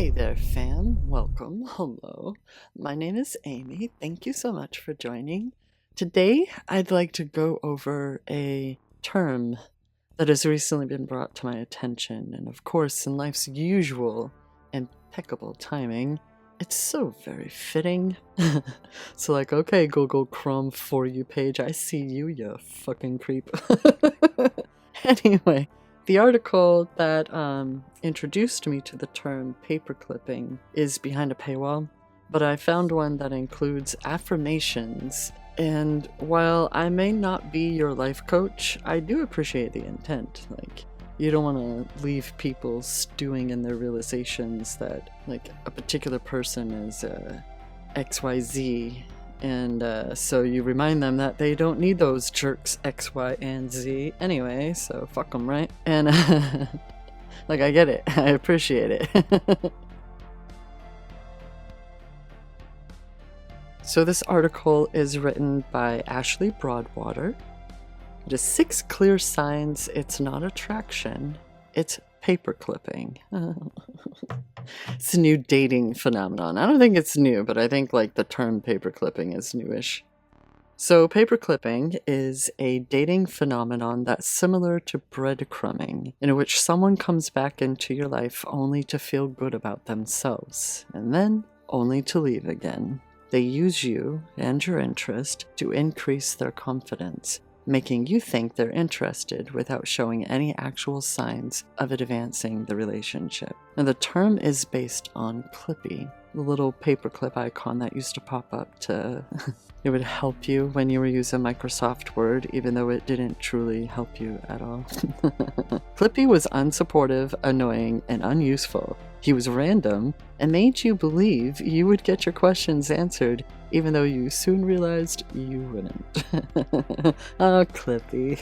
Hey there, fam. Welcome. Hello. My name is Amy. Thank you so much for joining. Today, I'd like to go over a term that has recently been brought to my attention. And of course, in life's usual impeccable timing, it's so very fitting. So like, okay, Google Chrome For You page, I see you, you fucking creep. Anyway. The article that introduced me to the term paperclipping is behind a paywall, but I found one that includes affirmations, and while I may not be your life coach, I do appreciate the intent. Like, you don't want to leave people stewing in their realizations that, like, a particular person is XYZ, and so you remind them that they don't need those jerks X, Y, and Z anyway, so fuck them, right? And like, I get it. I appreciate it. So this article is written by Ashley Broadwater. It is 6 clear signs it's not attraction, it's paperclipping. It's a new dating phenomenon. I don't think it's new, but I think like the term paperclipping is newish. So paperclipping is a dating phenomenon that's similar to breadcrumbing, in which someone comes back into your life only to feel good about themselves, and then only to leave again. They use you and your interest to increase their confidence, making you think they're interested without showing any actual signs of advancing the relationship. Now, the term is based on Clippy, the little paperclip icon that used to pop up to... It would help you when you were using Microsoft Word, even though it didn't truly help you at all. Clippy was unsupportive, annoying, and unuseful. He was random and made you believe you would get your questions answered, even though you soon realized you wouldn't. Oh, Clippy.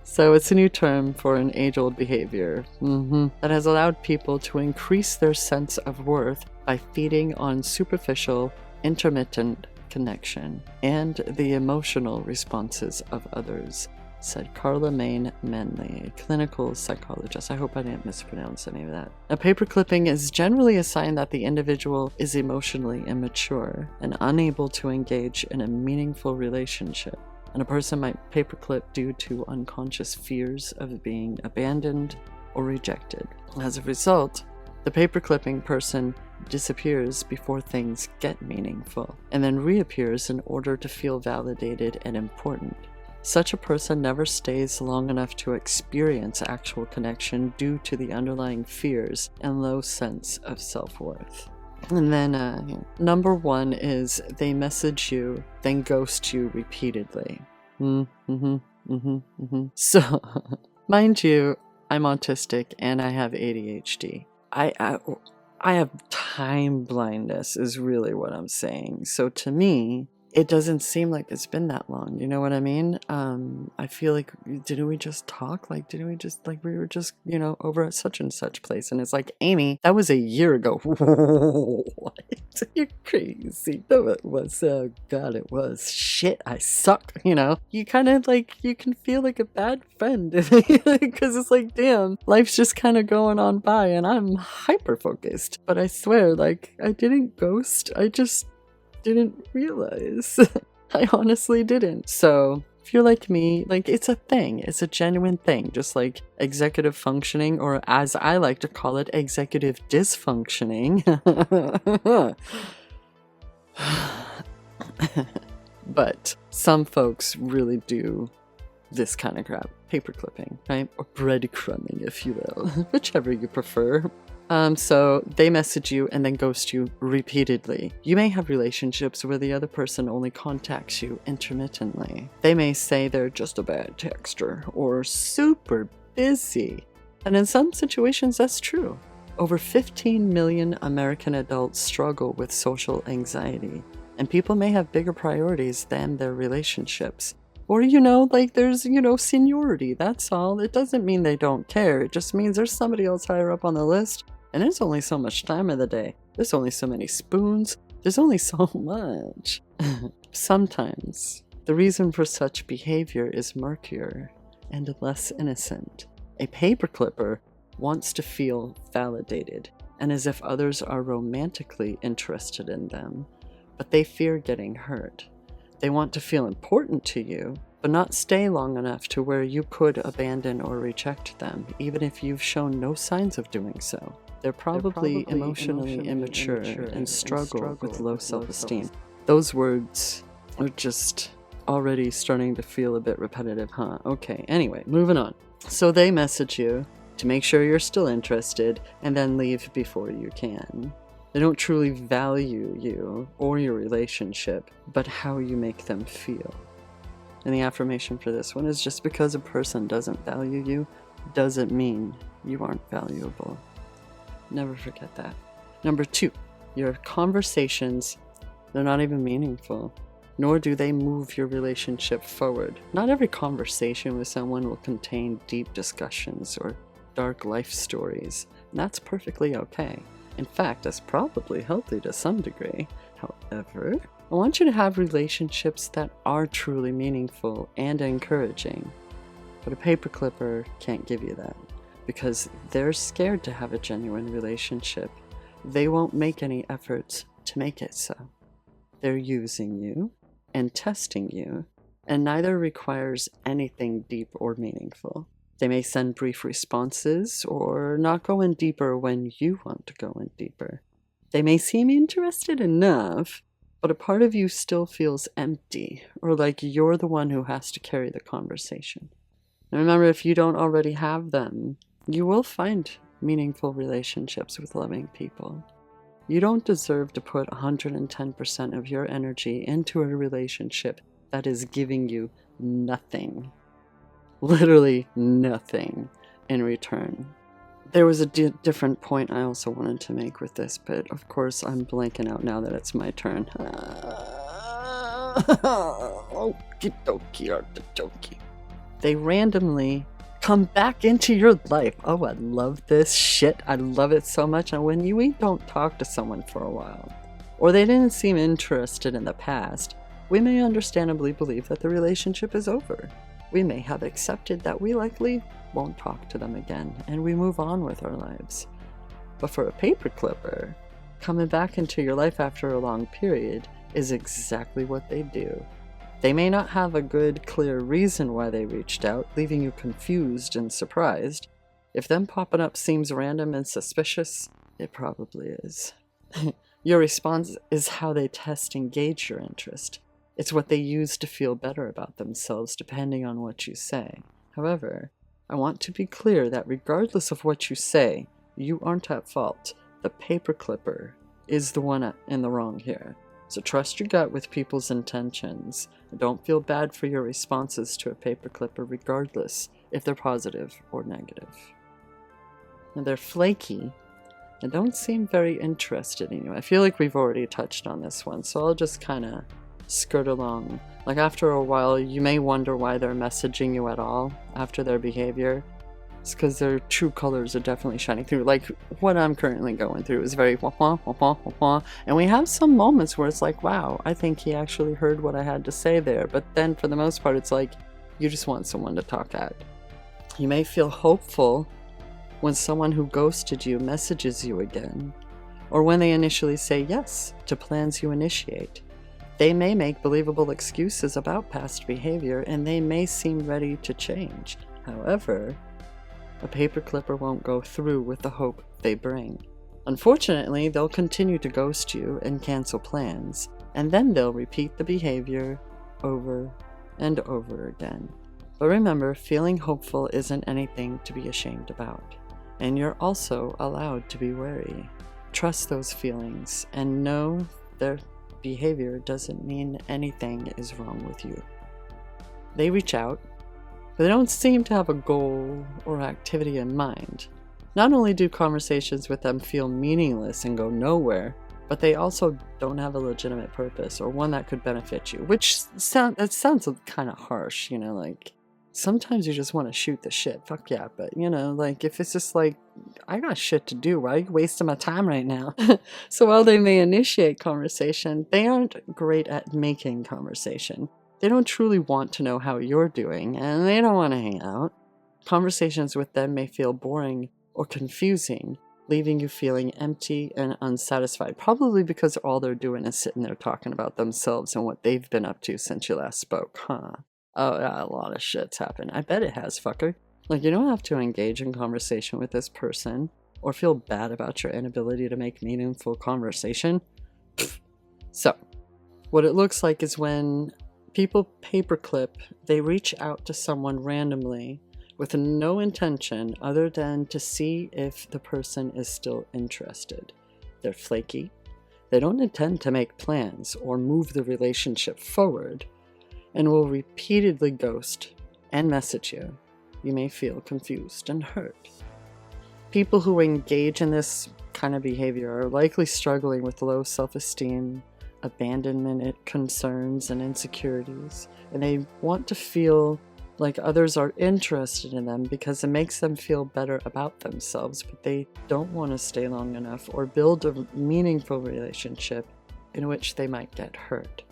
So it's a new term for an age-old behavior that has allowed people to increase their sense of worth by feeding on superficial, intermittent connection and the emotional responses of others, said Carla Main Menley, a clinical psychologist. I hope I didn't mispronounce any of that. Now, paperclipping is generally a sign that the individual is emotionally immature and unable to engage in a meaningful relationship, and a person might paperclip due to unconscious fears of being abandoned or rejected. As a result, the paperclipping person disappears before things get meaningful, and then reappears in order to feel validated and important. Such a person never stays long enough to experience actual connection due to the underlying fears and low sense of self-worth. And then number 1 is they message you, then ghost you repeatedly. So, mind you, I'm autistic and I have ADHD. I have time blindness is really what I'm saying. So to me, it doesn't seem like it's been that long. You know what I mean? I feel like, didn't we just talk? Like, didn't we just, like, we were just, you know, over at such and such place. And it's like, Amy, that was a year ago. What? You're crazy. No, it was. Oh, God, it was. Shit, I suck. You know, you kind of like, you can feel like a bad friend because it's like, damn, life's just kind of going on by and I'm hyper focused. But I swear, like, I didn't ghost. I just didn't realize. I honestly didn't. So if you're like me, like, it's a thing. It's a genuine thing. Just like executive functioning, or as I like to call it, executive dysfunctioning. But some folks really do this kind of crap. Paperclipping, right? Or breadcrumbing, if you will. Whichever you prefer. So they message you and then ghost you repeatedly. You may have relationships where the other person only contacts you intermittently. They may say they're just a bad texter or super busy. And in some situations, that's true. Over 15 million American adults struggle with social anxiety, and people may have bigger priorities than their relationships. Or, you know, like there's, you know, seniority, that's all. It doesn't mean they don't care. It just means there's somebody else higher up on the list. And there's only so much time of the day. There's only so many spoons. There's only so much. Sometimes, the reason for such behavior is murkier and less innocent. A paperclipper wants to feel validated and as if others are romantically interested in them, but they fear getting hurt. They want to feel important to you, but not stay long enough to where you could abandon or reject them, even if you've shown no signs of doing so. They're probably emotionally immature and struggle with low self-esteem. Those words are just already starting to feel a bit repetitive, huh? Okay, anyway, moving on. So they message you to make sure you're still interested and then leave before you can. They don't truly value you or your relationship, but how you make them feel. And the affirmation for this one is just because a person doesn't value you doesn't mean you aren't valuable. Never forget that. Number 2, your conversations, they're not even meaningful, nor do they move your relationship forward. Not every conversation with someone will contain deep discussions or dark life stories, and that's perfectly okay. In fact, that's probably healthy to some degree. However, I want you to have relationships that are truly meaningful and encouraging. But a paperclipper can't give you that, because they're scared to have a genuine relationship. They won't make any efforts to make it so. They're using you and testing you, and neither requires anything deep or meaningful. They may send brief responses or not go in deeper when you want to go in deeper. They may seem interested enough, but a part of you still feels empty or like you're the one who has to carry the conversation. And remember, if you don't already have them, you will find meaningful relationships with loving people. You don't deserve to put 110% of your energy into a relationship that is giving you nothing. Literally nothing in return. There was a different point I also wanted to make with this, but of course I'm blanking out now that it's my turn. Okie dokie, artichoke. They randomly come back into your life. Oh, I love this shit. I love it so much. And when we don't talk to someone for a while, or they didn't seem interested in the past, we may understandably believe that the relationship is over. We may have accepted that we likely won't talk to them again, and we move on with our lives. But for a paperclipper, coming back into your life after a long period is exactly what they do. They may not have a good, clear reason why they reached out, leaving you confused and surprised. If them popping up seems random and suspicious, it probably is. Your response is how they test and gauge your interest. It's what they use to feel better about themselves, depending on what you say. However, I want to be clear that regardless of what you say, you aren't at fault. The paperclipper is the one in the wrong here. So trust your gut with people's intentions. Don't feel bad for your responses to a paperclipper, regardless if they're positive or negative. Now, they're flaky and don't seem very interested in you. I feel like we've already touched on this one, so I'll just kind of skirt along. Like, after a while, you may wonder why they're messaging you at all after their behavior. It's because their true colors are definitely shining through. Like, what I'm currently going through is very wah-wah, wah-wah, wah-wah. And we have some moments where it's like, wow, I think he actually heard what I had to say there. But then, for the most part, it's like, you just want someone to talk at. You may feel hopeful when someone who ghosted you messages you again, or when they initially say yes to plans you initiate. They may make believable excuses about past behavior, and they may seem ready to change. However, a paperclipper won't go through with the hope they bring. Unfortunately, they'll continue to ghost you and cancel plans, and then they'll repeat the behavior over and over again. But remember, feeling hopeful isn't anything to be ashamed about, and you're also allowed to be wary. Trust those feelings, and know their behavior doesn't mean anything is wrong with you. They reach out, but they don't seem to have a goal or activity in mind. Not only do conversations with them feel meaningless and go nowhere, but they also don't have a legitimate purpose or one that could benefit you, which sounds kind of harsh, you know, like, sometimes you just want to shoot the shit, fuck yeah, but, you know, like, if it's just like, I got shit to do, why are you wasting my time right now? So while they may initiate conversation, they aren't great at making conversation. They don't truly want to know how you're doing, and they don't want to hang out. Conversations with them may feel boring or confusing, leaving you feeling empty and unsatisfied, probably because all they're doing is sitting there talking about themselves and what they've been up to since you last spoke, huh? Oh yeah, a lot of shit's happened. I bet it has, fucker. Like, you don't have to engage in conversation with this person or feel bad about your inability to make meaningful conversation. So, what it looks like is when people paperclip, they reach out to someone randomly with no intention other than to see if the person is still interested. They're flaky. They don't intend to make plans or move the relationship forward, and will repeatedly ghost and message you. You may feel confused and hurt. People who engage in this kind of behavior are likely struggling with low self-esteem, abandonment concerns, and insecurities, and they want to feel like others are interested in them because it makes them feel better about themselves, but they don't want to stay long enough or build a meaningful relationship in which they might get hurt.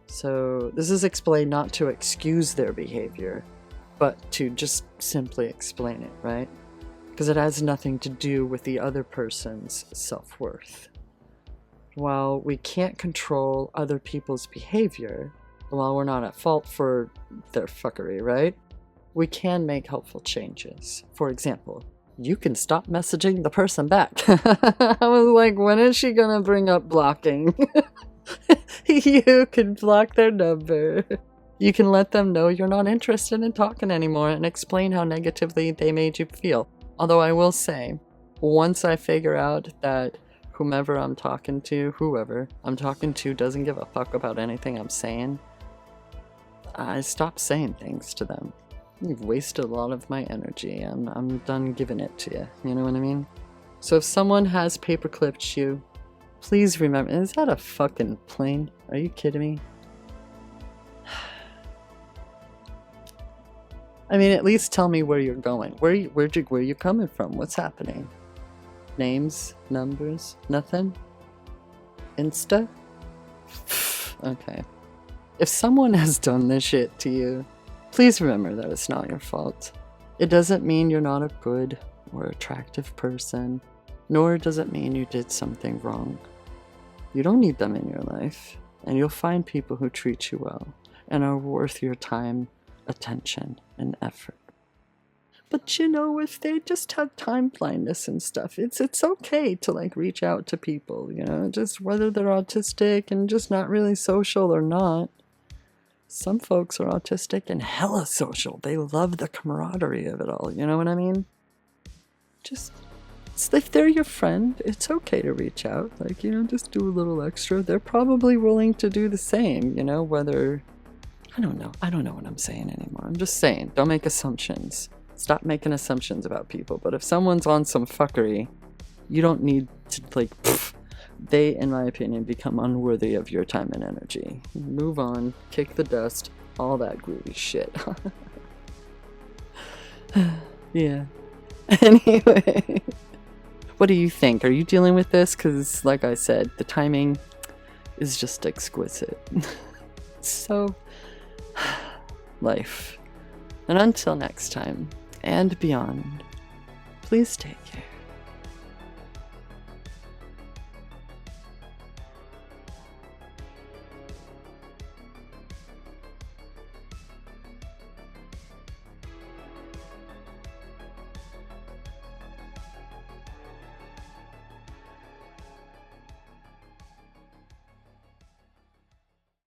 So this is explained not to excuse their behavior, but to just simply explain it, right? Because it has nothing to do with the other person's self-worth. While we can't control other people's behavior, while we're not at fault for their fuckery, right? We can make helpful changes. For example, you can stop messaging the person back. I was like, when is she gonna bring up blocking? You can block their number. You can let them know you're not interested in talking anymore and explain how negatively they made you feel. Although I will say, once I figure out that whoever I'm talking to doesn't give a fuck about anything I'm saying, I stop saying things to them. You've wasted a lot of my energy. I'm done giving it to you. You know what I mean? So if someone has paperclipped you, please remember, is that a fucking plane? Are you kidding me? I mean, at least tell me where you're going. Where you coming from? What's happening? Names? Numbers? Nothing? Insta? Okay. If someone has done this shit to you, please remember that it's not your fault. It doesn't mean you're not a good or attractive person, nor does it mean you did something wrong. You don't need them in your life, and you'll find people who treat you well and are worth your time, attention, and effort. But you know, if they just have time blindness and stuff, it's okay to like reach out to people, you know, just whether they're autistic and just not really social or not. Some folks are autistic and hella social. They love the camaraderie of it all, you know what I mean? Just, if they're your friend, it's okay to reach out. Like, you know, just do a little extra. They're probably willing to do the same, you know, whether... I don't know what I'm saying anymore. I'm just saying, don't make assumptions. Stop making assumptions about people. But if someone's on some fuckery, you don't need to, like, they, in my opinion, become unworthy of your time and energy. Move on, kick the dust, all that groovy shit. Yeah. Anyway, what do you think? Are you dealing with this? Because, like I said, the timing is just exquisite. So, life. And until next time, and beyond, please take care.